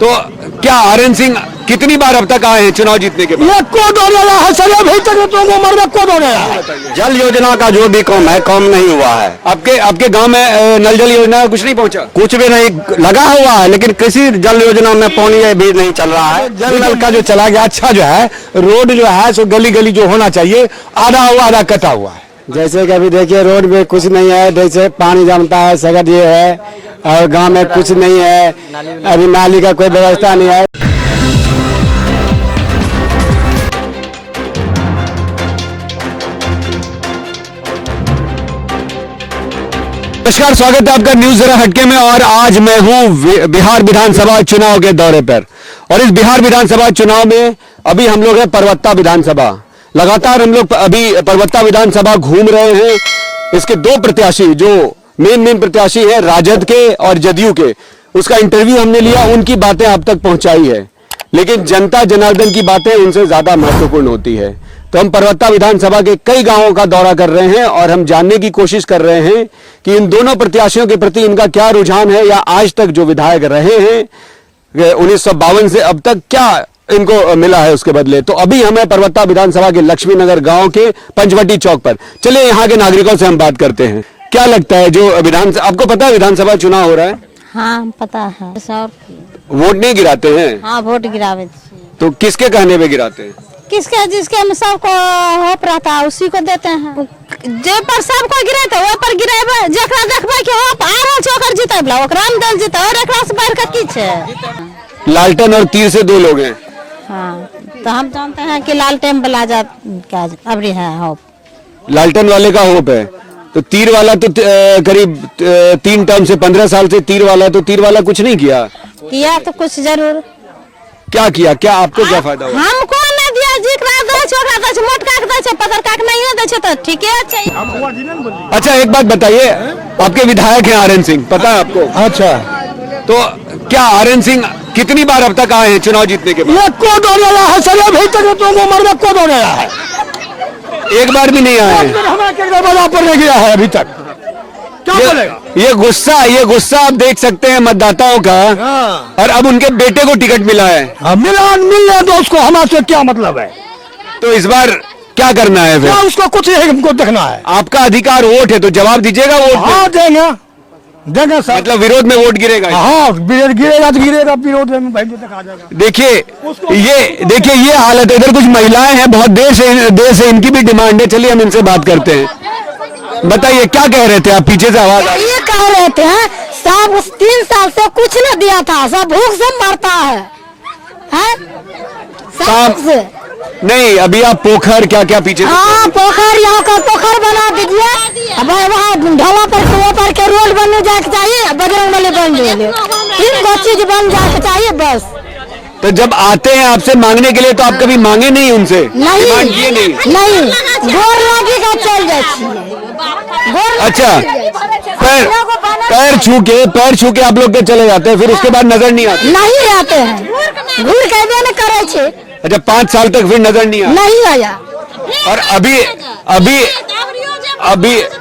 तो क्या आरएन सिंह कितनी बार अब तक आए हैं चुनाव जीतने के बाद? ये कोड होने रहा है सर, अभी तक तो उम्र में कोड होने रहा है। जल योजना का जो भी काम है कम नहीं हुआ है। आपके गांव में नल जल योजना कुछ नहीं पहुंचा? कुछ भी नहीं लगा हुआ है, लेकिन कृषि जल योजना में पानी भी नहीं चल रहा है। जल नल का जो चला गया, अच्छा जो है रोड जो है सो गली गली जो होना चाहिए आधा हुआ आधा कटा हुआ है। जैसे कि अभी देखिए रोड में कुछ नहीं है, जैसे पानी जमता है सगद ये है, और गांव में कुछ नहीं है, अभी नाली का कोई व्यवस्था नहीं है। नमस्कार, स्वागत है आपका न्यूज जरा हटके में। और आज मैं हूं बिहार विधानसभा चुनाव के दौरे पर, और इस बिहार विधानसभा चुनाव में अभी हम लोग हैं परवत्ता विधानसभा। लगातार हम लोग अभी परवत्ता विधानसभा घूम रहे हैं। इसके दो प्रत्याशी जो मेन प्रत्याशी है राजद के और जदयू के, उसका इंटरव्यू हमने लिया, उनकी बातें आप तक पहुंचाई है। लेकिन जनता जनार्दन की बातें उनसे ज्यादा महत्वपूर्ण होती है। तो हम परवत्ता विधानसभा के कई गांवों का दौरा कर रहे हैं और हम जानने की कोशिश कर रहे हैं कि इन दोनों प्रत्याशियों के प्रति इनका क्या रुझान है, या आज तक जो विधायक रहे हैं 1952 से अब तक क्या इनको मिला है उसके बदले। तो अभी हमें परवत्ता विधानसभा के लक्ष्मी नगर गांव के पंचवटी चौक पर, चलिए यहाँ के नागरिकों से हम बात करते हैं। क्या लगता है जो आपको पता है विधानसभा चुनाव हो रहा है? हाँ पता है सर। वोट नहीं गिराते हैं? हाँ वोट गिरावे। तो किसके कहने पे गिराते हैं? किसके जिसके में सबको होप रहता है उसी को देते हैं। जे पर सबको गिराते वो पर गिराबे, जेकरा देखबे कि होप आ रहल छै ओकर जिताबला ओकरा में दल जिता, और एकरा से बढ़ के की छै? लालटेन और तीर से दो लोग हैं। हाँ तो हम जानते हैं कि लालटेन वाला जा क्या अबरी है होप। लालटेन वाले का होप है, तो तीर वाला तो करीब 3 टर्म से 15 साल से तीर वाला है, तो तीर वाला कुछ नहीं किया तो कुछ जरूर क्या किया? क्या आपको क्या फायदा हुआ? हमको नहीं दिया, जिकरा दै छै ओकरा दै छै, मोटका के दै छै, पतरका के नहीं दै छै, तो ठीके छै। अच्छा एक बात बताइए, आपके विधायक हैं आरएन सिंह, पता है आपको? अच्छा, तो क्या आरएन सिंह कितनी बार अब तक आए हैं चुनाव जीतने के बाद? ये कोड होने रहा है सर, अभी तक तो उम्र में कोड होने रहा है। एक बार भी नहीं आए हैं। हमारे पर नहीं गया है अभी तक। क्या बोलेगा? ये गुस्सा आप देख सकते हैं मतदाताओं का। और अब उनके बेटे को टिकट मिला है। मिलने तो उसको हमारे क्या मतलब है? तो इस बार क्या करना है फिर? उसको कुछ नहीं, हमको देखना है। आपका अधिकार वोट है, तो जवाब दीजिएगा वोट पे। हाँ देंगे सर। मतलब विरोध में वोट गिरेगा? हाँ गिरेगा तो गिरेगा, विरोध में भाई तक आ जाएगा। देखिए ये हालत है। इधर कुछ महिलाएं हैं, बहुत देर से इनकी भी डिमांड है। चलिए हम इनसे बात करते हैं। बताइए क्या कह रहे थे आप? पीछे से आवाज आ रही है। ये कह रहे थे सब 3 साल से कुछ न दिया था, सब भूख से मरता है। से नहीं, अभी आप पोखर क्या पीछे? हाँ पोखर, यहाँ का पोखर बना दीजिए। अब वहाँ ढाला पर के रोड बनने जाके चाहिए, बजरंग बली बन जाए, 3 चीज बन जाके चाहिए बस। तो जब आते हैं आपसे मांगने के लिए, तो आप कभी मांगे नहीं उनसे? नहीं नहीं गोर लगेगा चल जाए। अच्छा, पैर छू के आप लोग के चले जाते हैं, फिर उसके बाद नजर नहीं आते? नहीं आते हैं, घूर के देने करे छे। अच्छा, 5 साल तक फिर नजर नहीं आया? नहीं आया। और अभी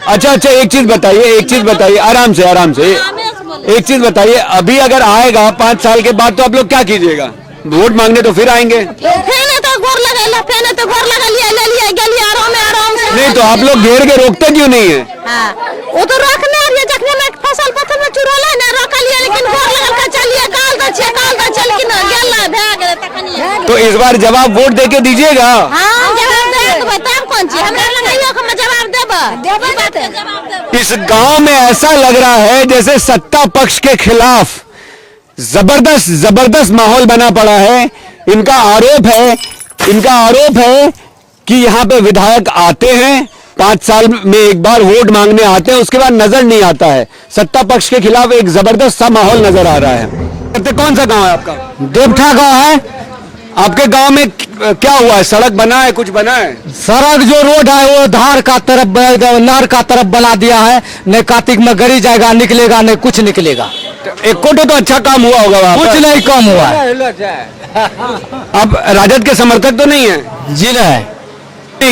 अच्छा एक चीज बताइए, आराम से एक चीज बताइए, अभी अगर आएगा 5 साल के बाद, तो आप लोग क्या कीजिएगा? वोट मांगने तो फिर आएंगे? नहीं तो आप लोग घेर के रोकते क्यों नहीं है? वो तो रोकने में फसल पत्थर में चुरोले ना रोकलिए, लेकिन गोर लगल का चलिए काल द चल कि ना गेला भाग तखनी। तो इस बार जवाब वोट देके दीजिएगा। हां जवाब दे तब कौन चीज हमरा लगाइयो हम जवाब देब। इस गांव में ऐसा लग रहा है जैसे सत्ता पक्ष के खिलाफ जबरदस्त माहौल बना पड़ा है। इनका आरोप है कि यहाँ पे विधायक आते हैं, 5 साल में एक बार वोट मांगने आते हैं, उसके बाद नजर नहीं आता है। सत्ता पक्ष के खिलाफ एक जबरदस्त सा माहौल नजर आ रहा है। कौन सा गांव है आपका? देवठा गांव है। आपके गांव में क्या हुआ है? सड़क बना है? कुछ बना है? सड़क जो रोड है वो धार का तरफ नहर का तरफ बना दिया है। न कार्तिक में गड़ी जाएगा, निकलेगा नहीं, कुछ निकलेगा। एक कोटो तो अच्छा काम हुआ होगा वहाँ? कुछ नहीं कम हुआ। अब राजद के समर्थक तो नहीं है? जी नहीं।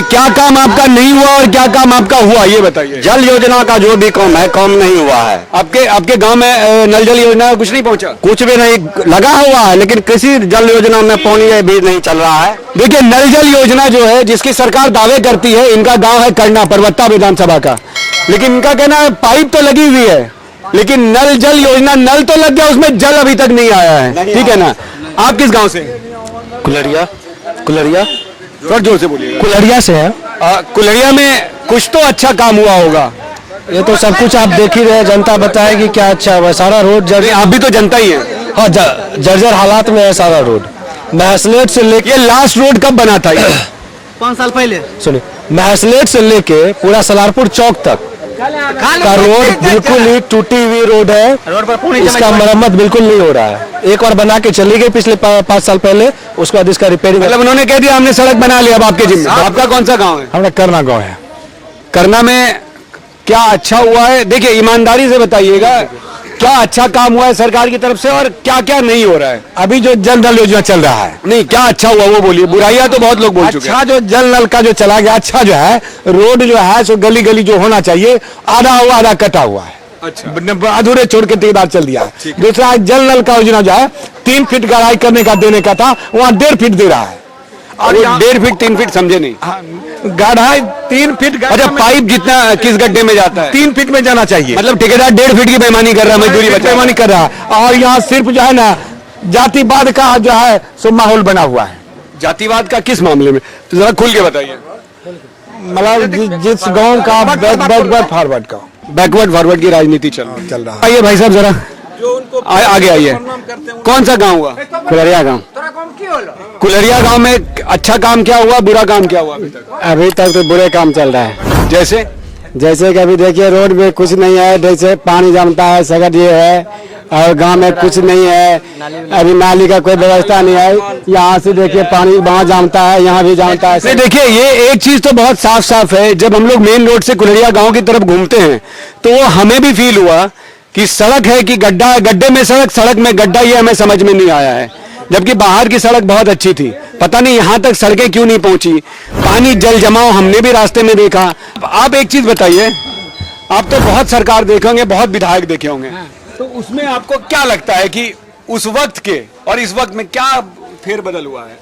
क्या काम आपका नहीं हुआ और क्या काम आपका हुआ ये बताइए। जल योजना का जो भी काम है, काम नहीं हुआ है। आपके गांव में नल जल योजना का कुछ नहीं पहुंचा? कुछ भी नहीं लगा हुआ है, लेकिन किसी जल योजना में पानी भी नहीं चल रहा है। देखिए, नल जल योजना जो है, जिसकी सरकार दावे करती है, इनका गांव है करना, परवत्ता विधानसभा का, लेकिन इनका कहना है पाइप तो लगी हुई है, लेकिन नल जल योजना, नल तो लग गया, उसमें जल अभी तक नहीं आया है। ठीक है ना? आप किस गांव से? कुलरिया थोड़ा जोर से बोलिएगा। कुलरिया से है। कुलरिया में कुछ तो अच्छा काम हुआ होगा। ये तो सब कुछ आप देख ही रहे, जनता बताएगी क्या अच्छा हुआ। सारा रोड अरे आप भी तो जनता ही है। हाँ, जर्जर हालात में है सारा रोड। महसलेट से लेके, ये लास्ट रोड कब बना था? 5 साल पहले। सुनिए, महसलेट से लेके पूरा सलारपुर चौक तक का रोड बिल्कुल ही टूटी हुई रोड है। रोड पर इसका मरम्मत बिल्कुल नहीं हो रहा है। एक बार बना के चली गई पिछले 5 साल पहले, उसके बाद इसका रिपेयरिंग। मतलब उन्होंने कह दिया हमने सड़क बना लिया, अब आपके जिम्मे। आपका कौन सा गांव है? हमारा करना गाँव है। करना में क्या अच्छा हुआ है? देखिए, ईमानदारी से बताइएगा, क्या अच्छा काम हुआ है सरकार की तरफ से और क्या क्या नहीं हो रहा है? अभी जो जल नल योजना चल रहा है, नहीं, क्या अच्छा हुआ वो बोलिए। बुराइयां तो बहुत लोग बोल चुके हैं। अच्छा जो जल नल का जो चला गया, अच्छा जो है रोड जो है सो गली गली जो होना चाहिए, आधा हुआ आधा कटा हुआ है। अच्छा, अधूरे छोड़ के ठेकेदार चल दिया है। दूसरा जल नल का योजना जो है 3 फीट गहराई करने का देने का था, वहाँ 1.5 फीट दे रहा है। और 1.5 फीट 3 फीट समझे नहीं? गहराई 3 फीट। अच्छा, पाइप जितना किस गड्ढे में जाता है? 3 फीट में जाना चाहिए। मतलब ठेकेदार 1.5 फीट की बेईमानी कर रहा है, मजदूरी बचा बेईमानी कर रहा है। और यहाँ सिर्फ जो है ना जातिवाद का जो है सो माहौल बना हुआ है। जातिवाद का किस मामले में? जरा खुल के बताइए। मतलब जिस गांव का बैकवर्ड फॉरवर्ड का, बैकवर्ड फॉरवर्ड की राजनीति चल रहा है। आइए भाई साहब, जरा आगे आइए। कौन सा गांव हुआ? कुलरिया गाँव। कुलरिया गांव में अच्छा काम क्या हुआ, बुरा काम क्या हुआ अभी तक? अभी तक तो बुरे काम चल रहा है। जैसे कि अभी देखिए रोड में कुछ नहीं है, जैसे पानी जमता है, सड़क ये है, और गांव में कुछ नहीं है। अभी नाली का कोई व्यवस्था नहीं है। यहाँ से देखिए पानी वहाँ जमता है, यहाँ भी जमता है। नहीं, देखिए, ये एक चीज तो बहुत साफ साफ है। जब हम लोग मेन रोड से कुलरिया गांव की तरफ घूमते हैं तो वो हमें भी फील हुआ कि सड़क है कि गड्ढा है, गड्ढे में सड़क, सड़क में गड्ढा, ये हमें समझ में नहीं आया है। जबकि बाहर की सड़क बहुत अच्छी थी, पता नहीं यहाँ तक सड़कें क्यों नहीं पहुंची। पानी जल जमाव हमने भी रास्ते में देखा। आप एक चीज बताइए, आप तो बहुत सरकार देखे होंगे, बहुत विधायक देखे होंगे, तो उसमें आपको क्या लगता है कि उस वक्त के और इस वक्त में क्या फेरबदल हुआ है?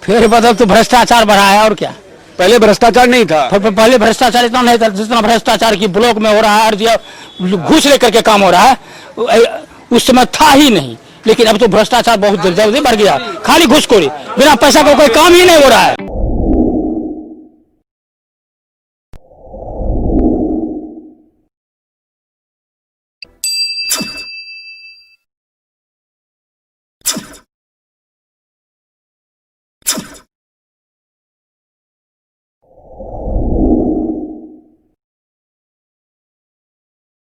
फेरबदल तो भ्रष्टाचार बढ़ा है, और क्या। पहले भ्रष्टाचार नहीं था। पहले भ्रष्टाचार इतना नहीं था जितना भ्रष्टाचार की ब्लॉक में हो रहा है, और घूस लेकर के काम हो रहा है। उस समय था ही नहीं, लेकिन अब तो भ्रष्टाचार बहुत जल्दी बढ़ गया। खाली घूसखोरी, बिना पैसा का कोई काम ही नहीं हो रहा है।